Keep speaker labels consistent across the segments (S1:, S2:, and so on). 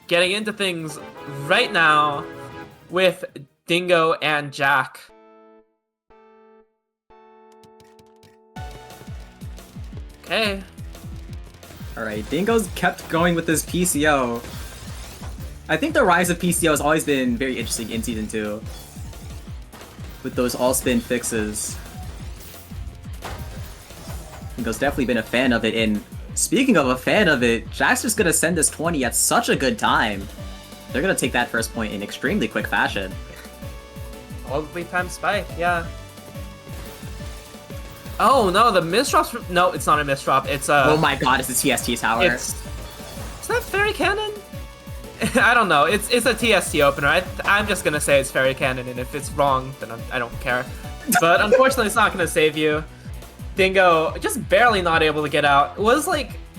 S1: getting into things right now with Dingo and Jack. Okay.
S2: Alright, Dingo's kept going with this PCO. I think the rise of PCO has always been very interesting in Season 2. With those all-spin fixes. Dingo's definitely been a fan of it, and speaking of a fan of it, Jack's just gonna send this 20 at such a good time. They're gonna take that first point in extremely quick fashion.
S1: Probably time spike, yeah. Oh no, the misdrop's... No, it's not a misdrop, it's a...
S2: Oh my god, it's the TST tower.
S1: Is that Fairy Cannon? I don't know, it's a TST opener. I'm just gonna say it's Fairy Cannon, and if it's wrong, then I don't care. But unfortunately, it's not gonna save you. Dingo just barely not able to get out.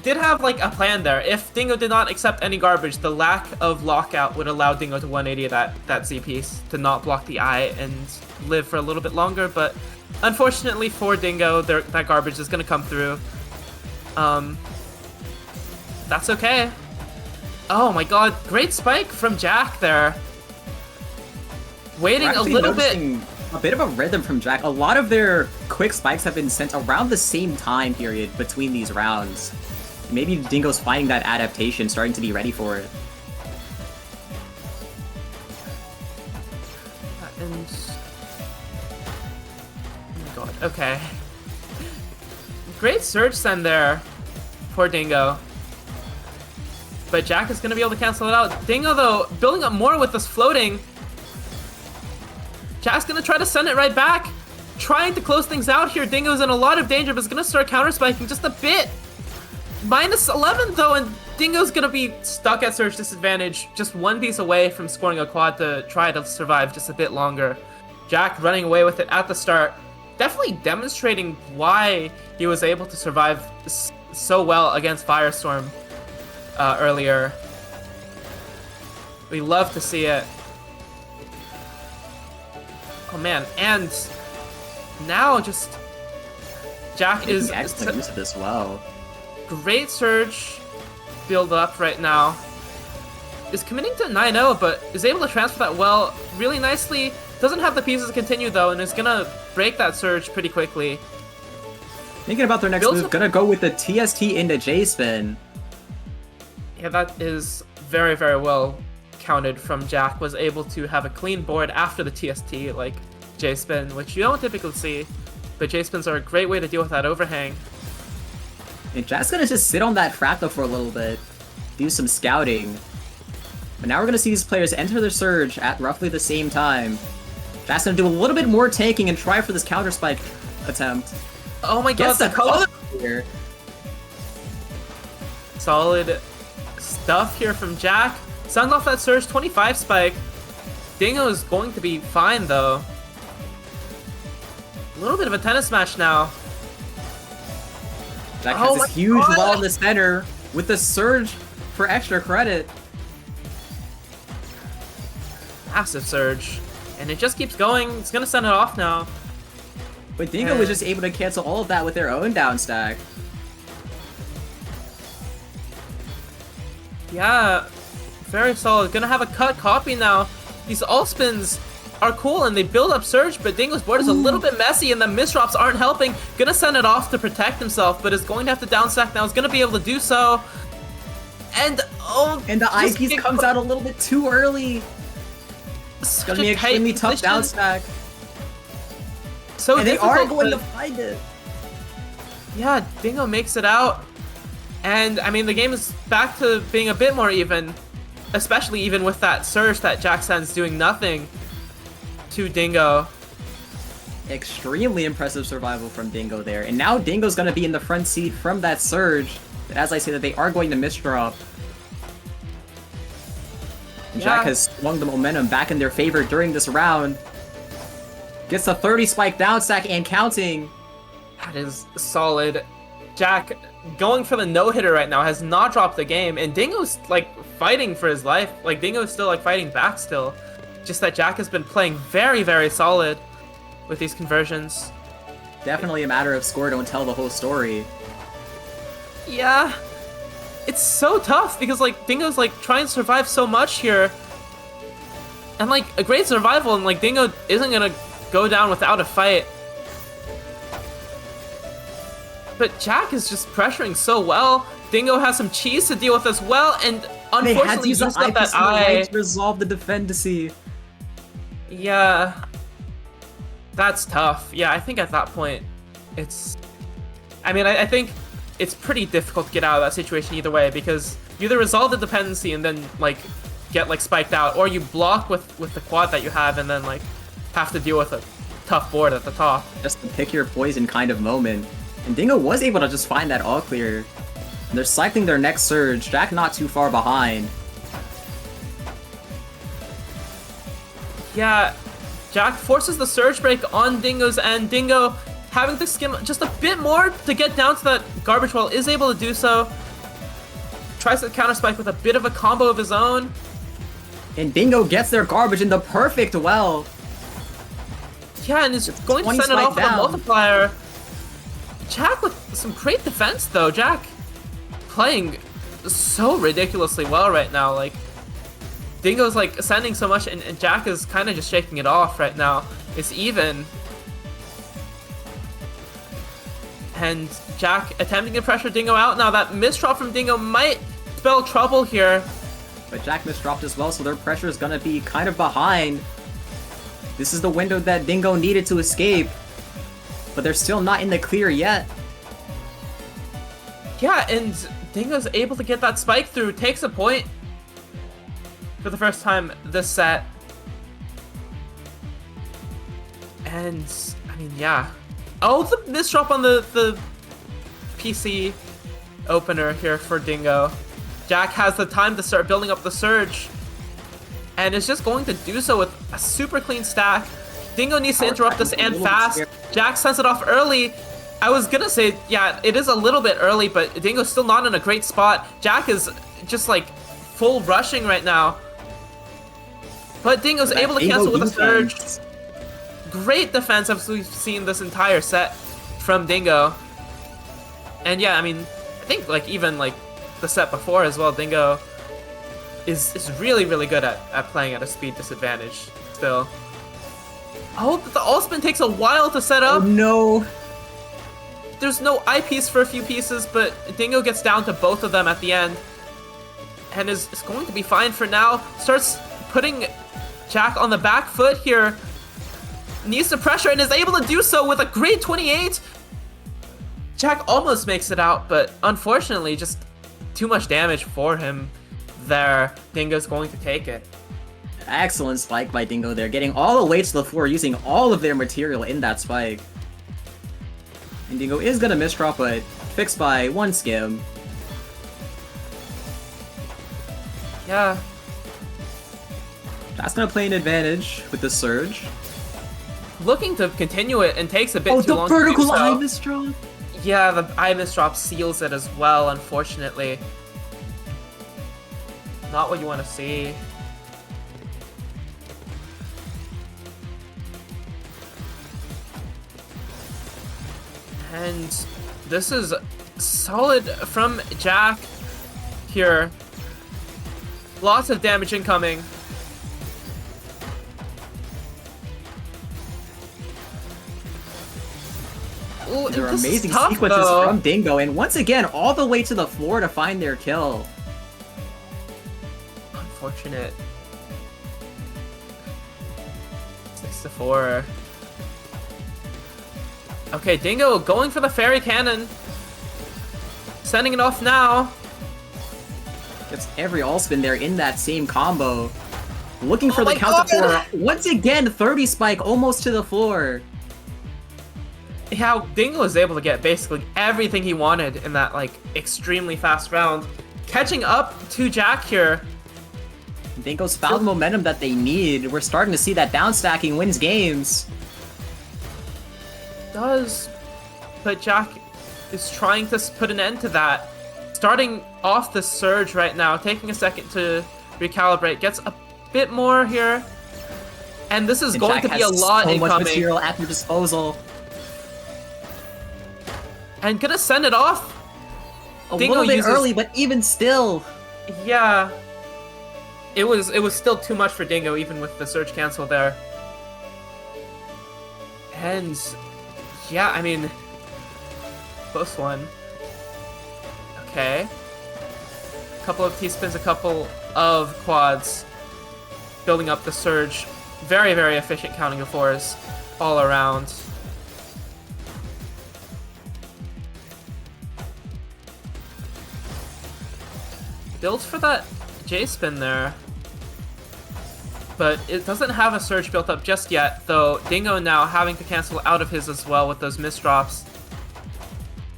S1: Did have like a plan there. If Dingo did not accept any garbage, the lack of lockout would allow Dingo to 180 that Z piece to not block the eye and live for a little bit longer. But unfortunately for Dingo, that garbage is gonna come through. That's okay. Oh my god, great spike from Jack there. Waiting a little bit.
S2: A bit of a rhythm from Jack. A lot of their quick spikes have been sent around the same time period between these rounds. Maybe Dingo's finding that adaptation, starting to be ready for it.
S1: And... oh my god, okay. Great surge send there for Dingo. But Jack is going to be able to cancel it out. Dingo, though, building up more with this floating. Jack's going to try to send it right back. Trying to close things out here. Dingo's in a lot of danger, but is going to start counter-spiking just a bit. Minus 11, though, and Dingo's going to be stuck at surge disadvantage. Just one piece away from scoring a quad to try to survive just a bit longer. Jack running away with it at the start. Definitely demonstrating why he was able to survive so well against Firestorm earlier. We love to see it. Oh man, and now just Jack is
S2: excellent use of this. Wow,
S1: great surge build up right now. Is committing to 9-0, but is able to transfer that well, really nicely. Doesn't have the pieces to continue though, and is gonna break that surge pretty quickly.
S2: Thinking about their next move, gonna go with the TST into J-spin.
S1: Yeah, that is very, very well counted from Jack. Was able to have a clean board after the TST, like J-spin, which you don't typically see, but J-spins are a great way to deal with that overhang.
S2: And Jack's gonna just sit on that fractal for a little bit, do some scouting. But now we're gonna see these players enter their surge at roughly the same time. Jack's gonna do a little bit more tanking and try for this counter spike attempt.
S1: Oh my god,
S2: the color here.
S1: Solid stuff here from Jack. Sends off that surge 25 spike. Dingo is going to be fine though. A little bit of a tennis match now.
S2: Jack has this huge wall in the center with the surge for extra credit.
S1: Massive surge. And it just keeps going. It's gonna send it off now.
S2: But Dingo was just able to cancel all of that with their own down stack.
S1: Yeah, very solid. Gonna have a cut copy now. These all spins are cool and they build up surge, but Dingo's board is a little bit messy and the misdrops aren't helping. Gonna send it off to protect himself, but is going to have to down stack now. Is gonna be able to do so. And
S2: the eyepiece comes out a little bit too early. It's gonna be extremely tough down stack.
S1: So
S2: and they are going to find it.
S1: Yeah, Dingo makes it out. And I mean, the game is back to being a bit more even, especially even with that surge that Jack sends doing nothing to Dingo.
S2: Extremely impressive survival from Dingo there. And now Dingo's going to be in the front seat from that surge. But as I say that they are going to misdrop. And Jack has swung the momentum back in their favor during this round. Gets a 30 spike down stack and counting.
S1: That is solid. Jack going for the no-hitter right now, has not dropped the game, and Dingo's like fighting for his life. Like Dingo's still like fighting back still. Just that Jack has been playing very, very solid with these conversions.
S2: Definitely a matter of score don't tell the whole story.
S1: Yeah. it's so tough because like Dingo's like trying to survive so much here. And like a great survival, and like Dingo isn't gonna go down without a fight. But Jack is just pressuring so well. Dingo has some cheese to deal with as well, and unfortunately used up that eye
S2: to resolve the defendacy.
S1: Yeah, that's tough. Yeah, I think at that point, it's. I mean, I think it's pretty difficult to get out of that situation either way, because you either resolve the dependency and then like get like spiked out, or you block with the quad that you have and then like have to deal with a tough board at the top.
S2: Just the pick your poison kind of moment. And Dingo was able to just find that all clear. And they're cycling their next surge. Jack not too far behind.
S1: Yeah, Jack forces the surge break on Dingo's end. Dingo having to skim just a bit more to get down to that garbage well, is able to do so. Tries to counter spike with a bit of a combo of his own.
S2: And Dingo gets their garbage in the perfect well.
S1: Yeah, and is going to send it off with a multiplier. Jack with some great defense though. Jack playing so ridiculously well right now. Like Dingo's like ascending so much, and Jack is kind of just shaking it off right now. It's even. And Jack attempting to pressure Dingo out. Now that misdrop from Dingo might spell trouble here.
S2: But Jack misdropped as well, so their pressure is gonna be kind of behind. This is the window that Dingo needed to escape. But they're still not in the clear yet.
S1: Yeah, and Dingo's able to get that spike through, takes a point for the first time this set. And, I mean, yeah. Oh, the misdrop on the PC opener here for Dingo. Jack has the time to start building up the surge, and is just going to do so with a super clean stack. Dingo needs to interrupt this and fast. Jack sends it off early. I was gonna say, yeah, it is a little bit early, but Dingo's still not in a great spot. Jack is just like full rushing right now. But Dingo's able to cancel with a surge. Great defense as we've seen this entire set from Dingo. And yeah, I mean, I think like even like the set before as well, Dingo is really, really good at playing at a speed disadvantage still. Oh, the all-spin takes a while to set up.
S2: Oh no.
S1: There's no eyepiece for a few pieces, but Dingo gets down to both of them at the end. And is going to be fine for now. Starts putting Jack on the back foot here. Needs to pressure and is able to do so with a great 28. Jack almost makes it out, but unfortunately just too much damage for him there. Dingo's going to take it.
S2: Excellent spike by Dingo there, getting all the way to the floor, using all of their material in that spike. And Dingo is gonna misdrop, but fixed by one skim.
S1: Yeah.
S2: That's gonna play an advantage with the surge.
S1: Looking to continue it and takes a bit too long
S2: to do so. Oh, the vertical eye misdrop!
S1: Yeah, the eye misdrop seals it as well, unfortunately. Not what you want to see. And this is solid from Jack here. Lots of damage incoming. Ooh,
S2: These are
S1: this is
S2: amazing
S1: tough,
S2: sequences
S1: though.
S2: from Dingo, and once again, all the way to the floor to find their kill.
S1: Unfortunate. 6-4. Okay, Dingo going for the fairy cannon. Sending it off now.
S2: Gets every all-spin there in that same combo. Looking for the
S1: my
S2: counter
S1: God!
S2: for, once again, 30 spike almost to the floor.
S1: How Dingo was able to get basically everything he wanted in that like extremely fast round. Catching up to Jack here.
S2: Dingo's found the momentum that they need. We're starting to see that down stacking wins games.
S1: Does, but Jack is trying to put an end to that. Starting off the surge right now, taking a second to recalibrate, gets a bit more here, and this is going to be a lot
S2: so
S1: incoming.
S2: Much material at their disposal,
S1: and gonna send it off.
S2: A little bit early, but even still.
S1: Yeah. It was still too much for Dingo, even with the surge cancel there. And yeah, I mean, close one. Okay. A couple of T-spins, a couple of quads, building up the surge. Very, very efficient counting of fours all around. Builds for that J-spin there. But it doesn't have a surge built up just yet, though Dingo now having to cancel out of his as well with those misdrops.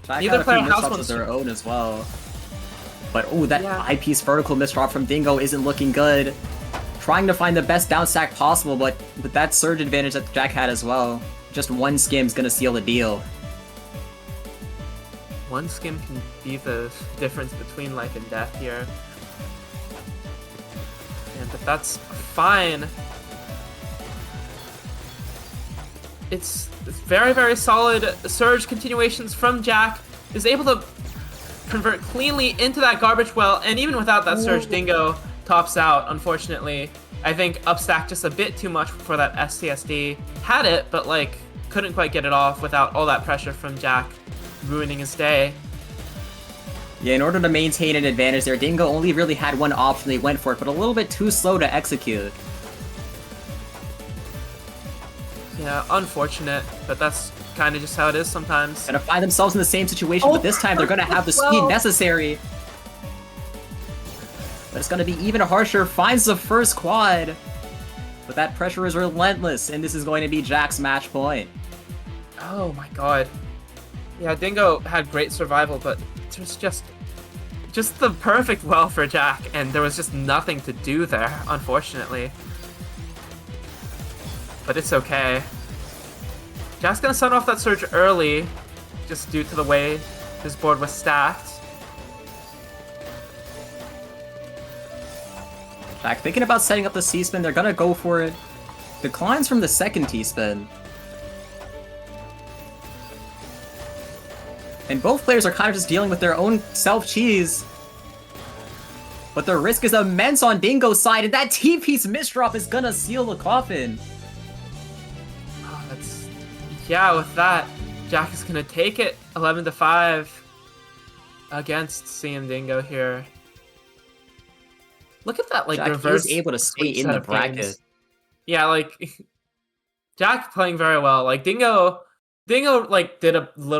S2: Neither player has one of their own as well. But oh, that eyepiece vertical misdrop from Dingo isn't looking good. Trying to find the best down stack possible, but with that surge advantage that Jack had as well, just one skim's gonna seal the deal.
S1: One skim can be the difference between life and death here. But that's fine. It's very, very solid surge continuations from Jack. Is able to convert cleanly into that garbage well, and even without that surge, Dingo tops out, unfortunately. I think upstack just a bit too much for that STSD. Had it, but like couldn't quite get it off without all that pressure from Jack ruining his day.
S2: Yeah, in order to maintain an advantage there, Dingo only really had one option. They went for it, but a little bit too slow to execute.
S1: Yeah, unfortunate, but that's kind of just how it is sometimes.
S2: Gonna find themselves in the same situation, but this time they're gonna have the speed necessary. But it's gonna be even harsher. Finds the first quad. But that pressure is relentless, and this is going to be Jack's match point.
S1: Oh my god. Yeah, Dingo had great survival, but there's just the perfect well for Jack, and there was just nothing to do there, unfortunately. But it's okay. Jack's gonna set off that surge early, just due to the way his board was stacked.
S2: Jack thinking about setting up the C-spin, they're gonna go for it. Declines from the second T-spin. And both players are kind of just dealing with their own self-cheese. But the risk is immense on Dingo's side, and that T-piece misdrop is gonna seal the coffin.
S1: Oh, that's... Yeah, with that, Jack is gonna take it 11-5 against CMDINGO here. Look at that, like,
S2: Jack
S1: reverse
S2: is able to stay in the bracket.
S1: Games. Yeah, like, Jack playing very well. Like, Dingo, like, did a little bit